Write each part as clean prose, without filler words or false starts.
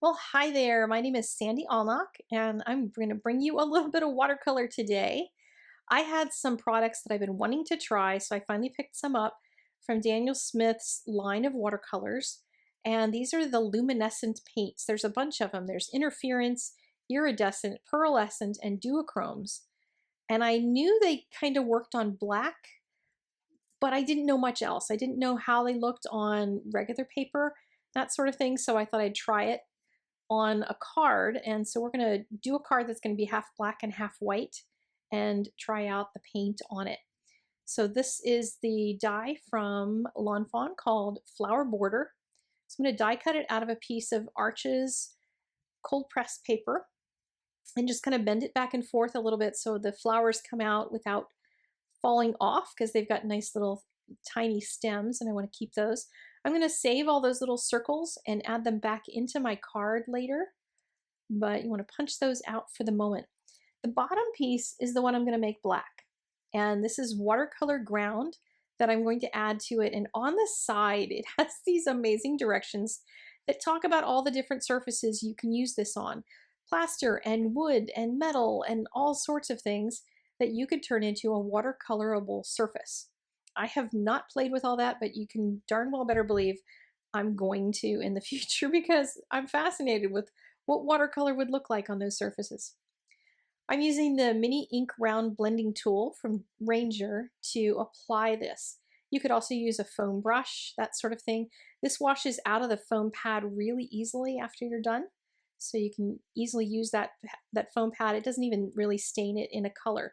Well, hi there. My name is Sandy Allnock, and I'm going to bring you a little bit of watercolor today. I had some products that I've been wanting to try, so I finally picked some up from Daniel Smith's line of watercolors. And these are the luminescent paints. There's a bunch of them. There's interference, iridescent, pearlescent, and duochromes. And I knew they kind of worked on black, but I didn't know much else. I didn't know how they looked on regular paper, that sort of thing. So I thought I'd try it on a card. And so we're going to do a card that's going to be half black and half white and try out the paint on it. So this is the die from Lawn Fawn called Flower Border. So I'm going to die cut it out of a piece of Arches cold pressed paper and just kind of bend it back and forth a little bit so the flowers come out without falling off because they've got nice little tiny stems and I want to keep those. I'm going to save all those little circles and add them back into my card later, but you want to punch those out for the moment. The bottom piece is the one I'm going to make black, and this is watercolor ground that I'm going to add to it, and on the side it has these amazing directions that talk about all the different surfaces you can use this on. Plaster and wood and metal and all sorts of things that you could turn into a watercolorable surface. I have not played with all that, but you can darn well better believe I'm going to in the future because I'm fascinated with what watercolor would look like on those surfaces. I'm using the mini ink round blending tool from Ranger to apply this. You could also use a foam brush, that sort of thing. This washes out of the foam pad really easily after you're done. So you can easily use that foam pad. It doesn't even really stain it in a color.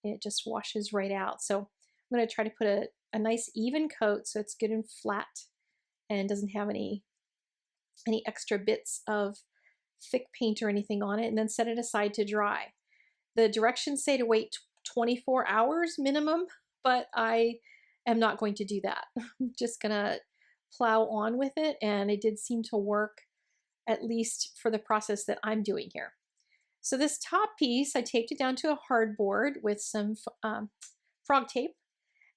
It just washes right out. So I'm going to try to put a nice even coat so it's good and flat and doesn't have any extra bits of thick paint or anything on it, and then set it aside to dry. The directions say to wait 24 hours minimum, but I am not going to do that. I'm just going to plow on with it, and it did seem to work, at least for the process that I'm doing here. So this top piece, I taped it down to a hardboard with some frog tape,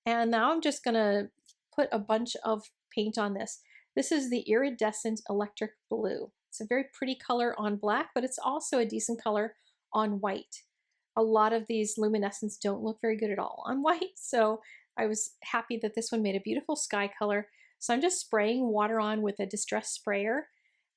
and now I'm just going to put a bunch of paint on this. This is the iridescent electric blue. It's a very pretty color on black, but it's also a decent color on white. A lot of these luminescents don't look very good at all on white, so I was happy that this one made a beautiful sky color. So I'm just spraying water on with a distress sprayer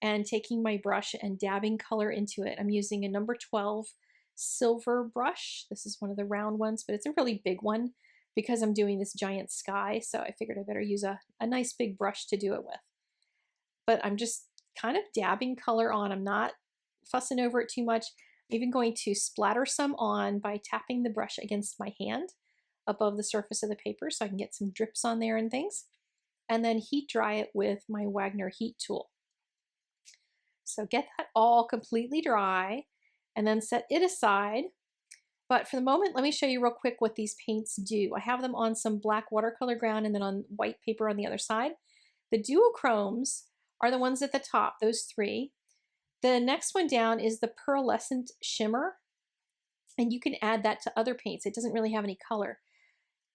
and taking my brush and dabbing color into it. I'm using a number 12 silver brush. This is one of the round ones, but it's a really big one because I'm doing this giant sky, so I figured I better use a nice big brush to do it with. But I'm just kind of dabbing color on. I'm not fussing over it too much. I'm even going to splatter some on by tapping the brush against my hand above the surface of the paper so I can get some drips on there and things. And then heat dry it with my Wagner heat tool. So get that all completely dry and then set it aside. But for the moment, let me show you real quick what these paints do. I have them on some black watercolor ground and then on white paper on the other side. The duochromes are the ones at the top, those three. The next one down is the pearlescent shimmer, and you can add that to other paints. It doesn't really have any color.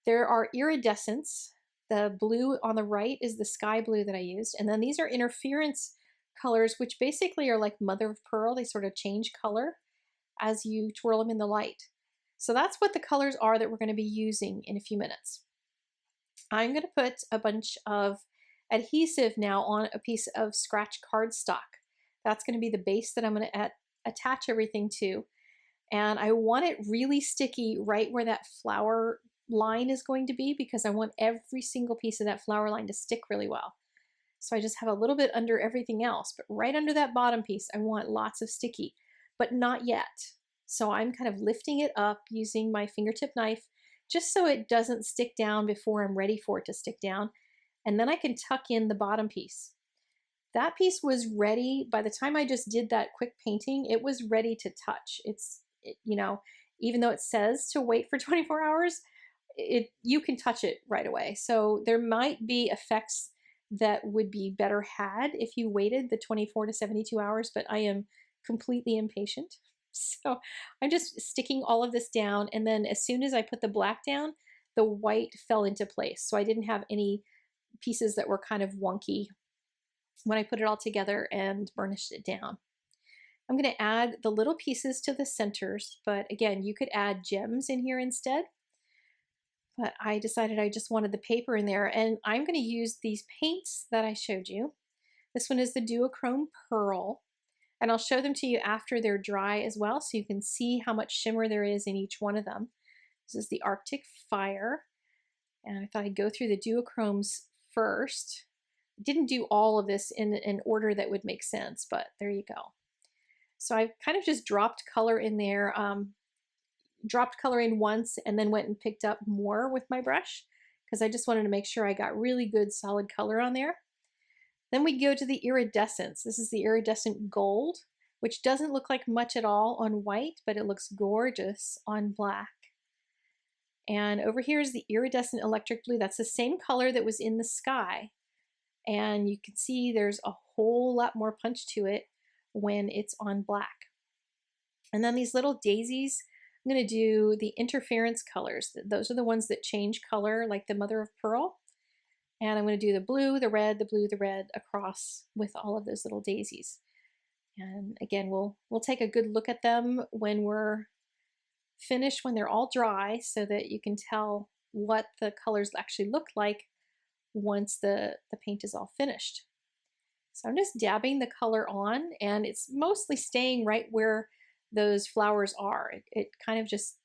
There are iridescents. The blue on the right is the sky blue that I used, and then these are interference colors, which basically are like mother of pearl. They sort of change color as you twirl them in the light. So that's what the colors are that we're going to be using in a few minutes. I'm going to put a bunch of adhesive now on a piece of scratch cardstock. That's going to be the base that I'm going to attach everything to. And I want it really sticky right where that flower line is going to be because I want every single piece of that flower line to stick really well. So I just have a little bit under everything else, but right under that bottom piece, I want lots of sticky, but not yet. So I'm kind of lifting it up using my fingertip knife just so it doesn't stick down before I'm ready for it to stick down. And then I can tuck in the bottom piece. That piece was ready. By the time I just did that quick painting, it was ready to touch. Even though it says to wait for 24 hours, you can touch it right away. So there might be effects that would be better had if you waited the 24 to 72 hours, but I am completely impatient. So I'm just sticking all of this down, and then as soon as I put the black down, the white fell into place. So I didn't have any pieces that were kind of wonky when I put it all together and burnished it down. I'm going to add the little pieces to the centers, but again, you could add gems in here instead. But I decided I just wanted the paper in there, and I'm going to use these paints that I showed you. This one is the Duochrome Pearl, and I'll show them to you after they're dry as well, so you can see how much shimmer there is in each one of them. This is the Arctic Fire, and I thought I'd go through the duochromes first. I didn't do all of this in an order that would make sense, but there you go. So I kind of just dropped color in there, dropped color in once and then went and picked up more with my brush because I just wanted to make sure I got really good solid color on there. Then we go to the iridescence. This is the iridescent gold, which doesn't look like much at all on white, but it looks gorgeous on black. And over here is the iridescent electric blue. That's the same color that was in the sky. And you can see there's a whole lot more punch to it when it's on black. And then these little daisies, I'm going to do the interference colors. Those are the ones that change color like the mother of pearl. And I'm going to do the blue, the red, the blue, the red across with all of those little daisies. And again, we'll take a good look at them when we're finished, when they're all dry, so that you can tell what the colors actually look like once the paint is all finished. So I'm just dabbing the color on, and it's mostly staying right where those flowers are. It kind of just,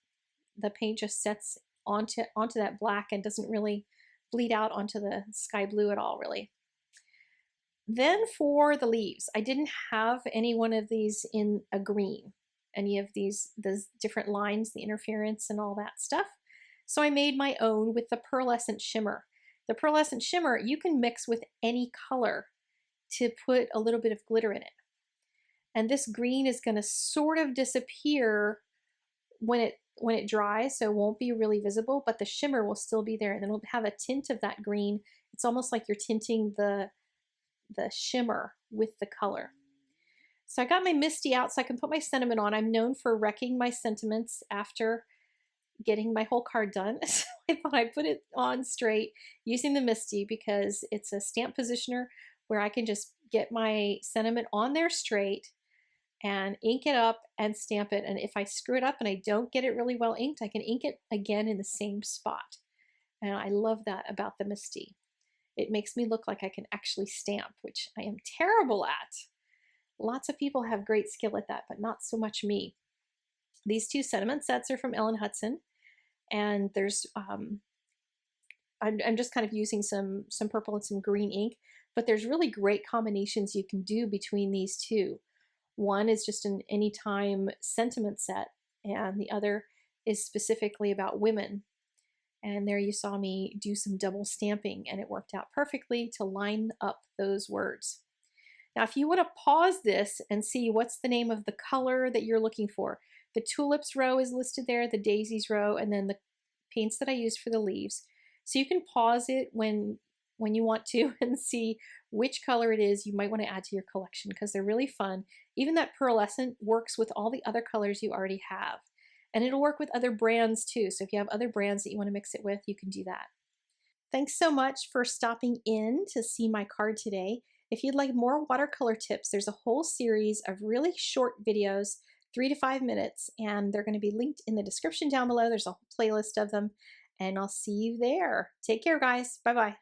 the paint just sets onto that black and doesn't really bleed out onto the sky blue at all, really. Then for the leaves, I didn't have any one of these in a green, any of those different lines, the interference and all that stuff. So I made my own with the pearlescent shimmer. The pearlescent shimmer, you can mix with any color to put a little bit of glitter in it. And this green is going to sort of disappear when it dries, so it won't be really visible, but the shimmer will still be there, and then it'll have a tint of that green. It's almost like you're tinting the shimmer with the color. So I got my Misty out so I can put my sentiment on. I'm known for wrecking my sentiments after getting my whole card done. So I thought I'd put it on straight using the Misty because it's a stamp positioner where I can just get my sentiment on there straight and ink it up and stamp it. And if I screw it up and I don't get it really well inked, I can ink it again in the same spot. And I love that about the Misty. It makes me look like I can actually stamp, which I am terrible at. Lots of people have great skill at that, but not so much me. These two sentiment sets are from Ellen Hudson, and there's I'm just kind of using some purple and some green ink, but there's really great combinations you can do between these two. One is just an anytime sentiment set, and the other is specifically about women. And there you saw me do some double stamping, and it worked out perfectly to line up those words. Now, if you want to pause this and see what's the name of the color that you're looking for, the tulips row is listed there, the daisies row, and then the paints that I used for the leaves. So you can pause it when you want to and see which color it is you might want to add to your collection because they're really fun. Even that pearlescent works with all the other colors you already have. And it'll work with other brands too. So if you have other brands that you want to mix it with, you can do that. Thanks so much for stopping in to see my card today. If you'd like more watercolor tips, there's a whole series of really short videos, 3 to 5 minutes, and they're going to be linked in the description down below. There's a whole playlist of them, and I'll see you there. Take care, guys. Bye-bye.